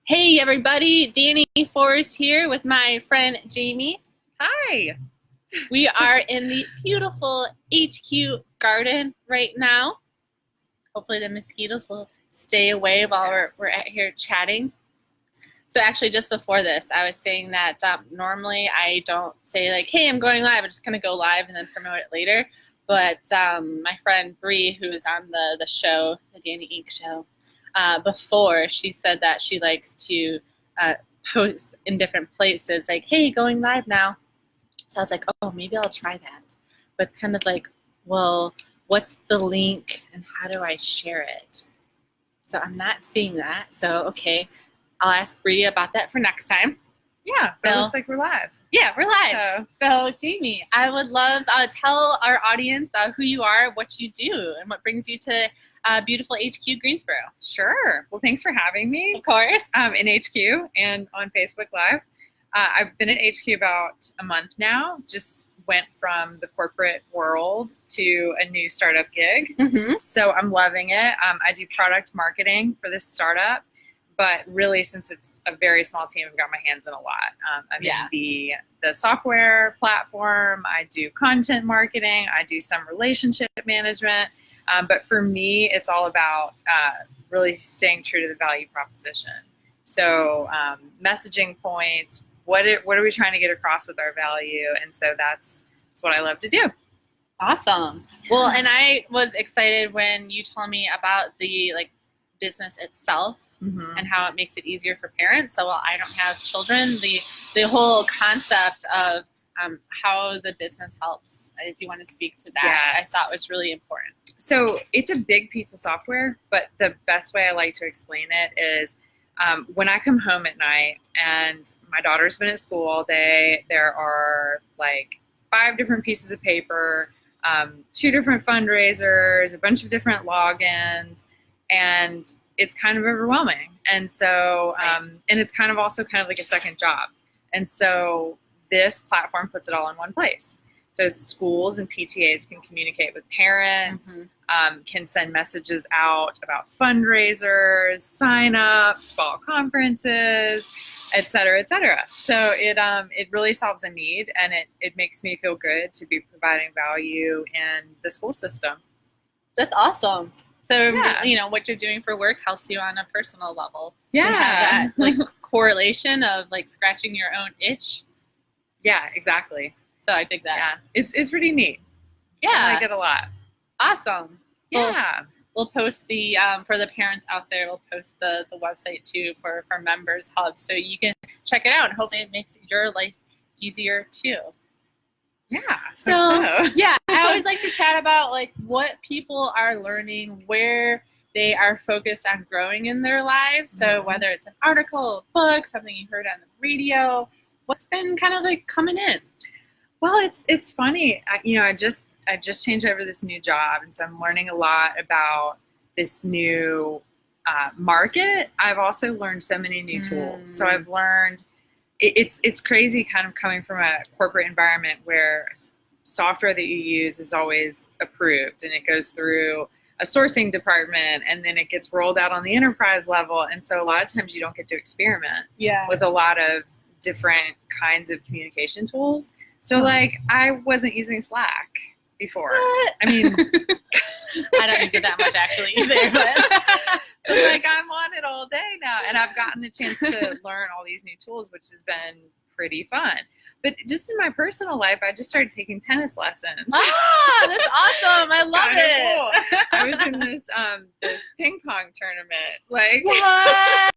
Hey everybody, Dani Forrest here with my friend Jayme. Hi. We are in the beautiful HQ garden right now. Hopefully the mosquitoes will stay away while we're out here chatting. So actually just before this, I was saying that normally I don't say like, hey, I'm going live. I'm just going to go live and then promote it later. But my friend Bree, who is on the show, the Dani Inc. show, before she said that she likes to uh, post in different places like, hey, going live now. So I was like, oh, maybe I'll try that. But it's kind of like, well, what's the link and how do I share it? So I'm not seeing that. So, okay, I'll ask Bree about that for next time. Yeah, so it looks like we're live. Yeah, we're live. So Jayme, I would love tell our audience who you are, what you do, and what brings you to beautiful HQ Greensboro. Sure. Well, thanks for having me. Of course. In HQ and on Facebook Live. I've been at HQ about a month now. Just went from the corporate world to a new startup gig. Mm-hmm. So I'm loving it. I do product marketing for this startup. But really, since it's a very small team, I've got my hands in a lot. I'm in the software platform. I do content marketing. I do some relationship management. But for me, it's all about really staying true to the value proposition. So messaging points, what are we trying to get across with our value? And so that's what I love to do. Awesome. Well, and I was excited when you told me about the business itself and how it makes it easier for parents. So while I don't have children, the whole concept of how the business helps, if you want to speak to that, Yes. I thought was really important. So it's a big piece of software, but the best way I like to explain it is when I come home at night and my daughter's been at school all day, there are like 5 different pieces of paper, 2 different fundraisers, a bunch of different logins, and it's kind of overwhelming. And so, and it's kind of also kind of like a second job. And so this platform puts it all in one place. So schools and PTAs can communicate with parents, can send messages out about fundraisers, sign-ups, fall conferences, et cetera, et cetera. So it really solves a need, and it makes me feel good to be providing value in the school system. That's awesome. So, Yeah. what you're doing for work helps you on a personal level. Yeah. You have that correlation of scratching your own itch. Yeah, exactly. So I dig that. Yeah. It's pretty neat. Yeah. I like it a lot. Awesome. Yeah. We'll post the, for the parents out there, we'll post the website too for Members Hub. So you can check it out, and hopefully it makes your life easier too. Yeah. So yeah, I always like to chat about what people are learning, where they are focused on growing in their lives. So whether it's an article, a book, something you heard on the radio, what's been kind of coming in? Well, it's funny. I just changed over this new job, and so I'm learning a lot about this new market. I've also learned so many new tools. So I've learned. It's crazy kind of coming from a corporate environment where software that you use is always approved and it goes through a sourcing department and then it gets rolled out on the enterprise level. And so a lot of times you don't get to experiment with a lot of different kinds of communication tools. So I wasn't using Slack before. What? I mean, I don't use it that much actually either, but I'm on it all day now, and I've gotten a chance to learn all these new tools, which has been pretty fun. But just in my personal life, I just started taking tennis lessons. Ah, that's awesome! I love it. Cool. I was in this ping pong tournament. What?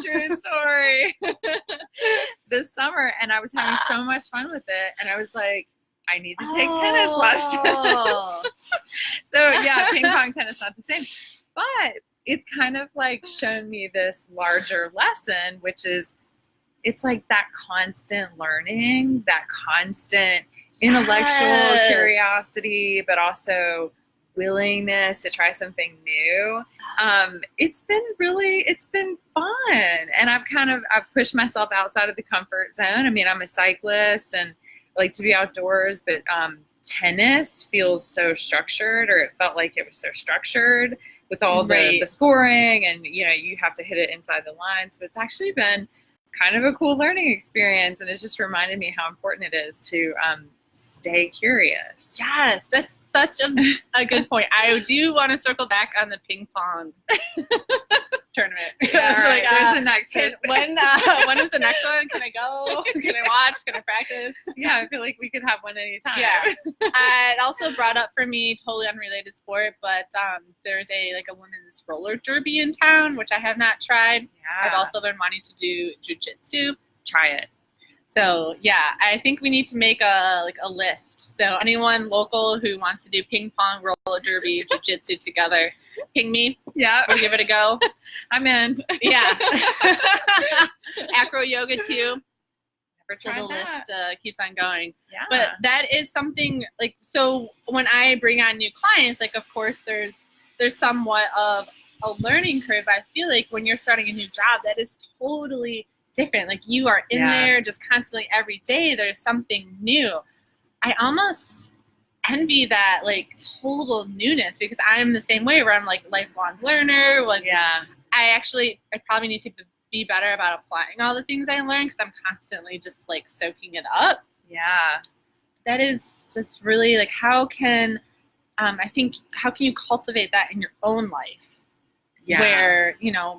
True story. This summer, and I was having so much fun with it, and I was like, I need to take tennis lessons. So yeah, ping pong tennis not the same, but it's kind of shown me this larger lesson, which is it's that constant learning, that constant intellectual curiosity, but also willingness to try something new. It's been fun, and I've pushed myself outside of the comfort zone. I mean, I'm a cyclist and I like to be outdoors, but tennis feels so structured, or it felt like it was so structured, with all Right. the scoring, and you have to hit it inside the lines. But it's actually been kind of a cool learning experience, and it's just reminded me how important it is to stay curious. Yes, that's such a good point. I do want to circle back on the ping pong tournament. Yeah, all right, there's the next when is the next one? Can I go? Can I watch? Can I practice? Yeah, I feel like we could have one anytime. Yeah. It also brought up for me, totally unrelated sport, but there's a women's roller derby in town, which I have not tried. Yeah. I've also been wanting to do jujitsu. Try it. So yeah, I think we need to make a list. So anyone local who wants to do ping pong, roller derby, jujitsu together, ping me. Yeah, We'll give it a go. I'm in. Yeah. Acro yoga too. Never So tried the that. list keeps on going. Yeah. But that is something so when I bring on new clients, of course there's somewhat of a learning curve. I feel like when you're starting a new job, that is totally different. You are in there just constantly every day. There's something new. I almost envy that total newness, because I'm the same way where I'm lifelong learner. Yeah. I probably need to be better about applying all the things I learn, because I'm constantly just soaking it up. Yeah. That is just really how can you cultivate that in your own life? Yeah. Where,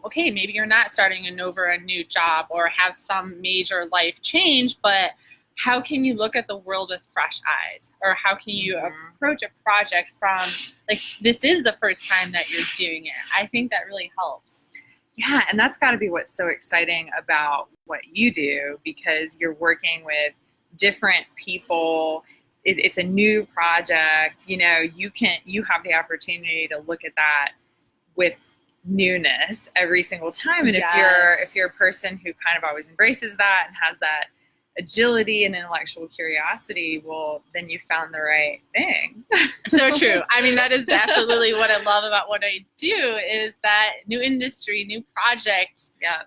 okay, maybe you're not starting over a new job or have some major life change, but how can you look at the world with fresh eyes? Or how can you approach a project from, this is the first time that you're doing it? I think that really helps. Yeah, and that's got to be what's so exciting about what you do, because you're working with different people. It's a new project. You have the opportunity to look at that with newness every single time. And if you're a person who kind of always embraces that and has that agility and intellectual curiosity, well, then you found the right thing. So true. I mean, that is absolutely what I love about what I do, is that new industry, new project. Yeah.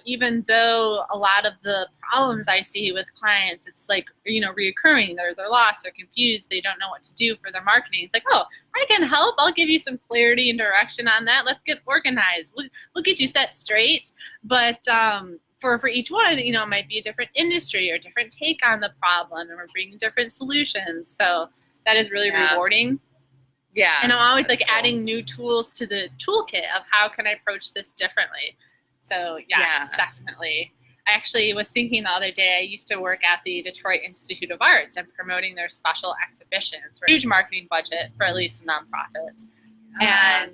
Even though a lot of the problems I see with clients, it's reoccurring. They're lost, they're confused, they don't know what to do for their marketing. It's oh, I can help. I'll give you some clarity and direction on that. Let's get organized. We'll get you set straight. But for each one, it might be a different industry or a different take on the problem, and we're bringing different solutions. So that is really rewarding. Yeah. And I'm always adding new tools to the toolkit of how can I approach this differently. So yes, definitely. I actually was thinking the other day, I used to work at the Detroit Institute of Arts and promoting their special exhibitions for a huge marketing budget for at least a nonprofit. And,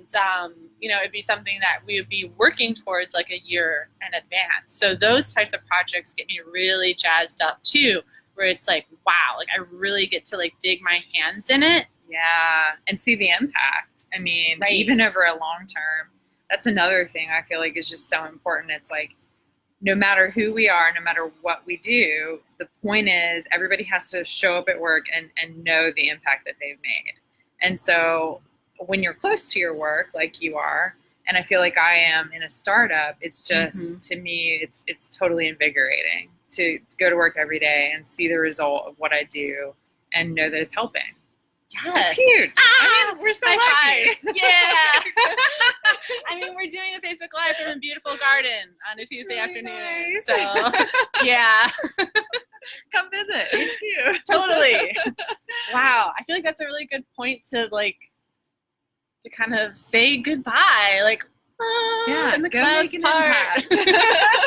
it'd be something that we would be working towards a year in advance. So those types of projects get me really jazzed up too, where it's wow, I really get to dig my hands in it. Yeah. And see the impact. I mean, even over a long term, that's another thing I feel is just so important. It's no matter who we are, no matter what we do, the point is everybody has to show up at work and know the impact that they've made. And so when you're close to your work, like you are, and I feel like I am in a startup, it's just, to me, it's totally invigorating to go to work every day and see the result of what I do and know that it's helping. Yes. It's huge. I mean, we're so lucky. Yeah. I mean, we're doing a Facebook Live from a beautiful garden on a Tuesday afternoon. Nice. So, yeah. Come visit. HQ. Totally. Wow. I feel that's a really good point to to kind of say goodbye. Yeah, in the go clouds make an part. impact.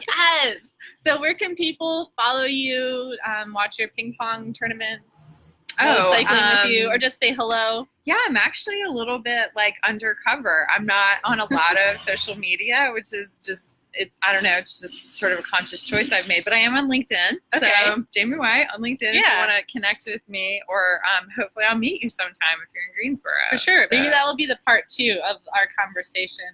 Yes. So where can people follow you, watch your ping pong tournaments, cycling with you, or just say hello? Yeah, I'm actually a little bit undercover. I'm not on a lot of social media, which is just, I don't know, it's just sort of a conscious choice I've made. But I am on LinkedIn. Okay. So Jayme White on LinkedIn if you want to connect with me, or hopefully I'll meet you sometime if you're in Greensboro. For sure. So. Maybe that will be the part 2 of our conversation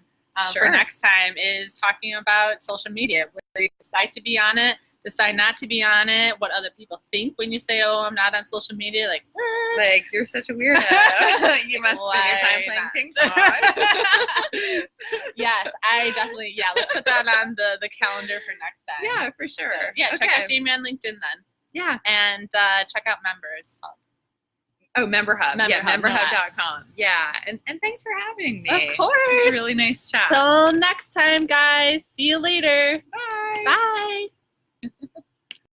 for next time, is talking about social media. Whether you decide to be on it, decide not to be on it, what other people think when you say, oh, I'm not on social media. What? You're such a weirdo. You must spend your time playing ping pong. Yes, I definitely, let's put that on the calendar for next time. Yeah, for sure. So, check out Jayme on LinkedIn then. Yeah. And check out Members. Oh, Member Hub. Yeah, Member Hub, memberhub.com. Yeah. And thanks for having me. Of course. This is a really nice chat. Till next time, guys. See you later. Bye. Bye.